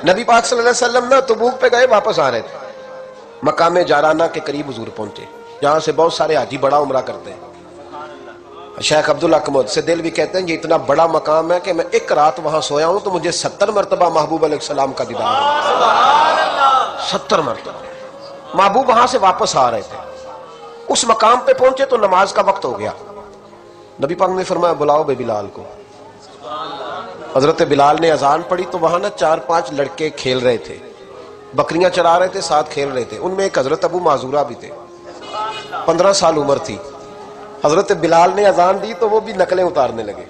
نبی پاک صلی اللہ علیہ وسلم نا تبوک پہ گئے، واپس آ رہے تھے، مقام جارانہ کے قریب حضور پہنچے، جہاں سے بہت سارے حاجی بڑا عمرہ کرتے ہیں۔ شیخ عبدالحق سے دل بھی کہتے ہیں یہ اتنا بڑا مقام ہے کہ میں ایک رات وہاں سویا ہوں تو مجھے 70 مرتبہ محبوب علیہ السلام کا دیدار ہوا، 70 مرتبہ۔ محبوب وہاں سے واپس آ رہے تھے، اس مقام پہ پہنچے تو نماز کا وقت ہو گیا۔ نبی پاک نے فرمایا بلاؤ بے بلال کو۔ حضرت بلال نے اذان پڑھی تو وہاں نا 4-5 لڑکے کھیل رہے تھے، بکریاں چرا رہے تھے، ساتھ کھیل رہے تھے۔ ان میں ایک حضرت ابو معذورہ بھی تھے، 15 سال عمر تھی۔ حضرت بلال نے اذان دی تو وہ بھی نقلیں اتارنے لگے،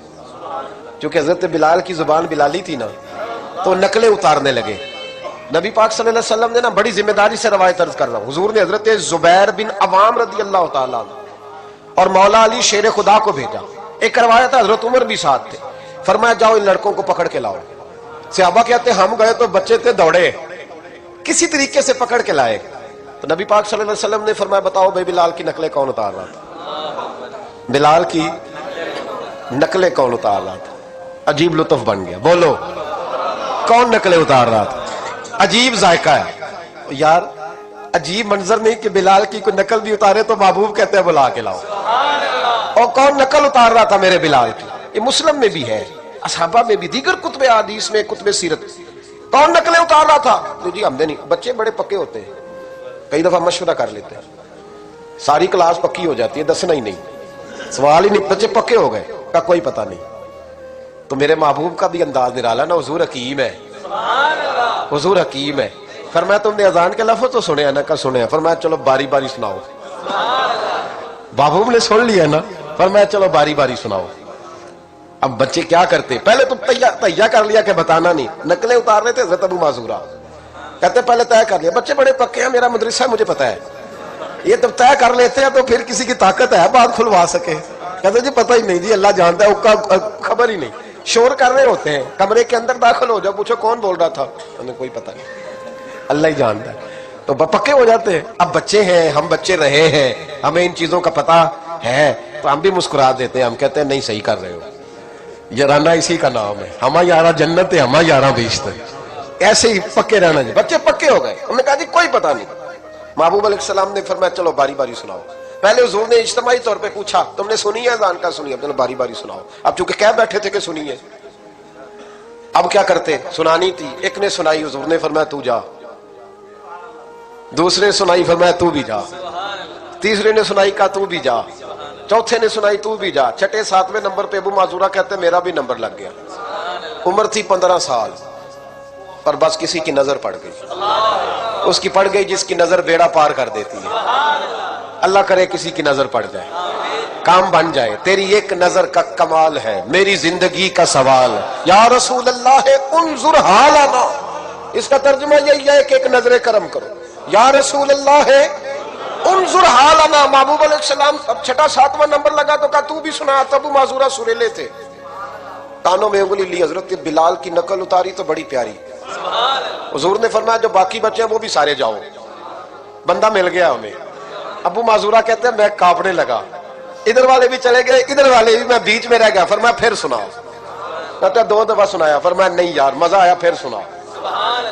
چونکہ حضرت بلال کی زبان بلالی تھی نا، تو نقلیں اتارنے لگے۔ نبی پاک صلی اللہ علیہ وسلم نے نا بڑی ذمہ داری سے روایت عرض کر رہا ہوں، حضور نے حضرت زبیر بن عوام رضی اللہ تعالیٰ عنہ اور مولا علی شیر خدا کو بھیجا۔ ایک روایت حضرت عمر بھی ساتھ تھے، فرمایا جاؤ ان لڑکوں کو پکڑ کے لاؤ۔ صحابہ کہتے ہم گئے تو بچے تھے، دوڑے، کسی طریقے سے پکڑ کے لائے۔ تو نبی پاک صلی اللہ علیہ وسلم نے فرمایا بتاؤ بھائی بلال کی نقلیں کون اتار رہا تھا؟ بلال کی نقلیں کون اتار رہا تھا؟ عجیب لطف بن گیا، بولو کون نقلیں اتار رہا تھا؟ عجیب ذائقہ ہے یار، عجیب منظر نہیں کہ بلال کی کوئی نقل بھی اتارے تو محبوب کہتے ہیں بلا کے لاؤ۔ اور کون نقل اتار رہا تھا میرے بلال کی؟ یہ مسلم میں بھی ہے، اصحابہ میں بھی، دیگر کتب حدیث میں، کتب سیرت۔ کون نقلیں اتار رہا تھا؟ جی ہم نے نہیں، بچے بڑے پکے ہوتے ہیں، کئی دفعہ مشورہ کر لیتے ہیں، ساری کلاس پکی ہو جاتی ہے، دسنا ہی نہیں، سوال ہی نہیں، بچے پکے ہو گئے کا کوئی پتہ نہیں۔ تو میرے محبوب کا بھی انداز نرالا نا، حضور حکیم ہے، حضور حکیم ہے۔ فرمایا تم نے اذان کے لفظ تو سنے ہیں نا؟ کا سنے ہیں۔ فرمایا چلو باری باری سناؤ۔ محبوب نے سن لیا نا، فرمایا چلو باری باری سناؤ۔ اب بچے کیا کرتے، پہلے تو تیار کر لیا کہ بتانا نہیں، نقلیں اتار رہے تھے حضرت ابو معذورہ، کہتے پہلے طے کر لیا، بچے بڑے پکے ہیں، میرا مدرسہ ہے مجھے پتا ہے، یہ جب طے کر لیتے ہیں تو پھر کسی کی طاقت ہے بات کھلوا سکے؟ کہتے جی پتہ ہی نہیں جی، اللہ جانتا ہے، اس کا خبر ہی نہیں، شور کر رہے ہوتے ہیں، کمرے کے اندر داخل ہو جاؤ، پوچھو کون بول رہا تھا، انہیں کوئی پتہ نہیں، اللہ ہی جانتا ہے۔ تو پکے ہو جاتے ہیں۔ اب بچے ہیں، ہم بچے رہے ہیں، ہمیں ان چیزوں کا پتہ ہے، تو ہم بھی مسکرا دیتے ہیں، ہم کہتے ہیں نہیں صحیح کر رہے ہو، یارانہ اسی کا نام ہے، ہما یارہ جنت ہے، ہما یارہ بیشت ہے، ایسے ہی پکے رہنا جی۔ بچے پکے ہو گئے، انہوں نے کہا جی کوئی پتہ نہیں۔ محبوب علیہ السلام نے فرمایا چلو باری باری سناؤ۔ پہلے حضور نے اجتماعی طور پہ پوچھا تم نے سنی ہے اذان کا؟ سنی ہے، چلو باری باری سناؤ۔ اب چونکہ کہہ بیٹھے تھے کہ سنی ہے، اب کیا کرتے، سنانی تھی۔ ایک نے سنائی، حضور نے فرمایا تو جا، دوسرے سنائی، فرمایا تو بھی جا، تیسرے نے سنائی، کہا تو بھی جا، چوتھے نے سنائی، تو بھی جا، چھٹے 7ویں نمبر پہ ابو معذورہ کہتے میرا بھی نمبر لگ گیا۔ عمر تھی 15 سال، پر بس کسی کی نظر پڑ گئی، اس کی پڑ گئی جس کی نظر بیڑا پار کر دیتی ہے۔ اللہ کرے کسی کی نظر پڑ جائے، کام بن جائے۔ تیری ایک نظر کا کمال ہے، میری زندگی کا سوال، یا رسول اللہ انظر حالنا، اس کا ترجمہ یہی ہے کہ ایک نظر کرم کرو، یا رسول اللہ انظر حالنا۔ محبوب علیہ السلام اب چھٹا 7واں نمبر لگا تو کہا تو بھی سنا۔ ابو معذورہ سریلے تھے، کانوں میں انگلی لی، حضرت بلال کی نقل اتاری تو بڑی پیاری۔ حضور نے فرمایا جو باقی بچے ہیں وہ بھی سارے جاؤ، بندہ مل گیا ہمیں۔ ابو معذورہ کہتے ہیں میں کانپنے لگا، ادھر والے بھی چلے گئے، ادھر والے بھی، میں بیچ میں رہ گیا۔ فرمایا پھر سناؤ، کہتے ہیں 2 دفعہ سنایا۔ فرمایا نہیں یار مزہ آیا، پھر سنا۔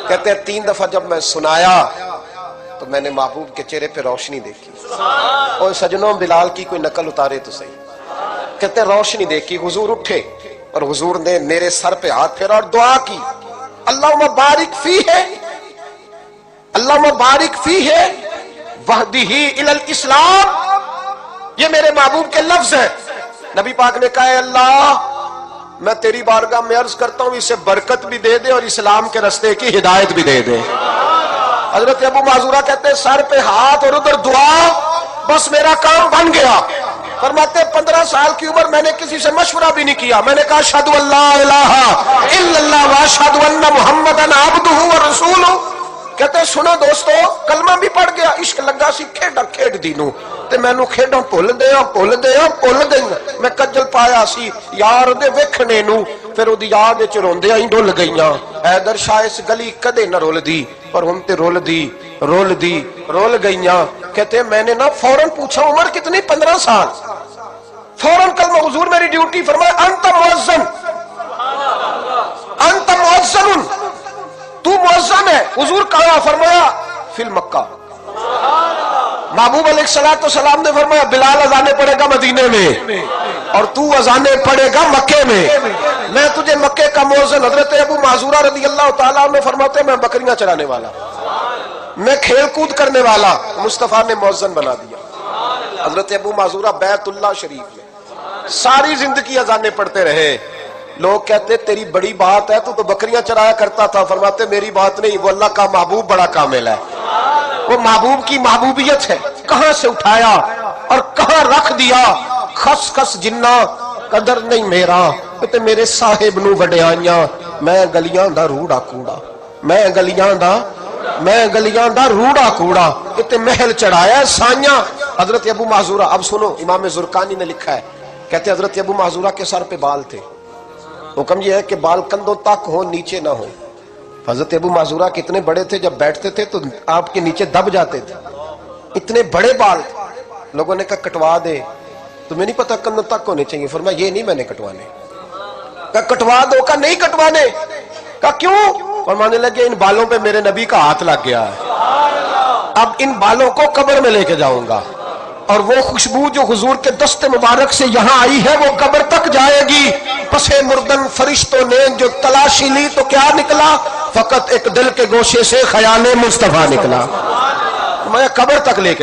کہتے ہیں 3 دفعہ جب میں سنایا تو میں نے محبوب کے چہرے پہ روشنی دیکھی۔ اور سجنوں بلال کی کوئی نقل اتارے تو صحیح، کہتے ہیں روشنی دیکھی۔ حضور اٹھے اور حضور نے میرے سر پہ ہاتھ پھیرا اور دعا کی، اللہم بارک فیہ، اللہم بارک فیہ وہدہ الی الاسلام۔ یہ میرے محبوب کے لفظ ہیں۔ نبی پاک نے کہا اے اللہ میں تیری بارگاہ میں عرض کرتا ہوں اسے برکت بھی دے دے اور اسلام کے رستے کی ہدایت بھی دے دے۔ حضرت ابو معذورہ کہتے ہیں سر پہ ہاتھ اور ادھر دعا، بس میرا کام بن گیا۔ فرماتے 15 سال کی عمر میں نے کسی سے مشورہ بھی نہیں کیا، میں نے کہا اشہد ان لا الہ الا اللہ واشہد ان محمدا عبدہ ورسولہ۔ کہتے سنو دوستو، کلمہ بھی پڑھ گیا، عشق لگا سی کھیڈا کھیڈ دینوں تے مینوں کھیڈاں بھول گئی، میں کجل پایا سی یار دے ویکھنے نوں، پھر اودی یاد وچ روندیاں ہی ڈل گئیاں۔ حیدر شاہ اس گلی کدے نہ رول دی، پر ہن تے رول گئیاں۔ کہتے میں نے نا فوراً پوچھا عمر کتنی؟ 15 سال۔ فوراً کلمہ حضور میری ڈیوٹی، فرمایا انت مؤذن، انت مؤذن، تو مؤذن ہے. حضور کہاں؟ فرمایا فی مکہ. محبوب علیہ السلام نے فرمایا بلال اذانے پڑے گا مدینے میں اور تو اذانے پڑے گا مکے میں. میں تجھے مکے کا مؤذن. حضرت ابو معذورہ رضی اللہ تعالیٰ عنہ فرماتے ہیں میں بکریاں چرانے والا, میں کھیل کود کرنے والا. مصطفیٰ نے مؤذن بنا دیا. حضرت ابو معذورہ بیت اللہ شریف میں ساری زندگی اذانے پڑھتے رہے. لوگ کہتے تیری بڑی بات ہے, تو بکریاں چرایا کرتا تھا. فرماتے میری بات نہیں, وہ اللہ کا محبوب بڑا کامل ہے. وہ محبوب کی محبوبیت ہے. کہاں سے اٹھایا اور کہاں رکھ دیا. خس خس جنہ قدر نہیں میرا, تے میرے صاحب نو وڈیائیاں. میں گلیاں دا روڑا کوڑا, میں گلیاں دا روڑا کوڑا, تے محل چڑھایا سائیاں. حضرت ابو معذورہ, اب سنو, امام زرقانی نے لکھا ہے, کہتے حضرت ابو معذورہ کے سر پہ بال تھے. حکم یہ ہے کہ بال کندھوں تک ہو, نیچے نہ ہو. حضرت ابو معذورہ کتنے بڑے تھے, جب بیٹھتے تھے تو آپ کے نیچے دب جاتے تھے, اتنے بڑے بال. لوگوں نے کہا کٹوا دے. تمہیں نہیں پتا کندھوں تک ہونے چاہیے. فرمایا یہ نہیں میں نے کٹوانے. کہا کٹوا دو. کہا نہیں کٹوانے. کہا کیوں؟ فرمانے لگے ان بالوں پہ میرے نبی کا ہاتھ لگ گیا ہے, اب ان بالوں کو قبر میں لے کے جاؤں گا, اور وہ خوشبو جو حضور کے دست مبارک سے یہاں آئی ہے وہ قبر تک جائے گی. پسے مردن فرشتوں نے جو تلاشی لی تو کیا نکلا؟ فقط ایک دل کے گوشے سے خیال مصطفیٰ نکلا. میں قبر تک لے کے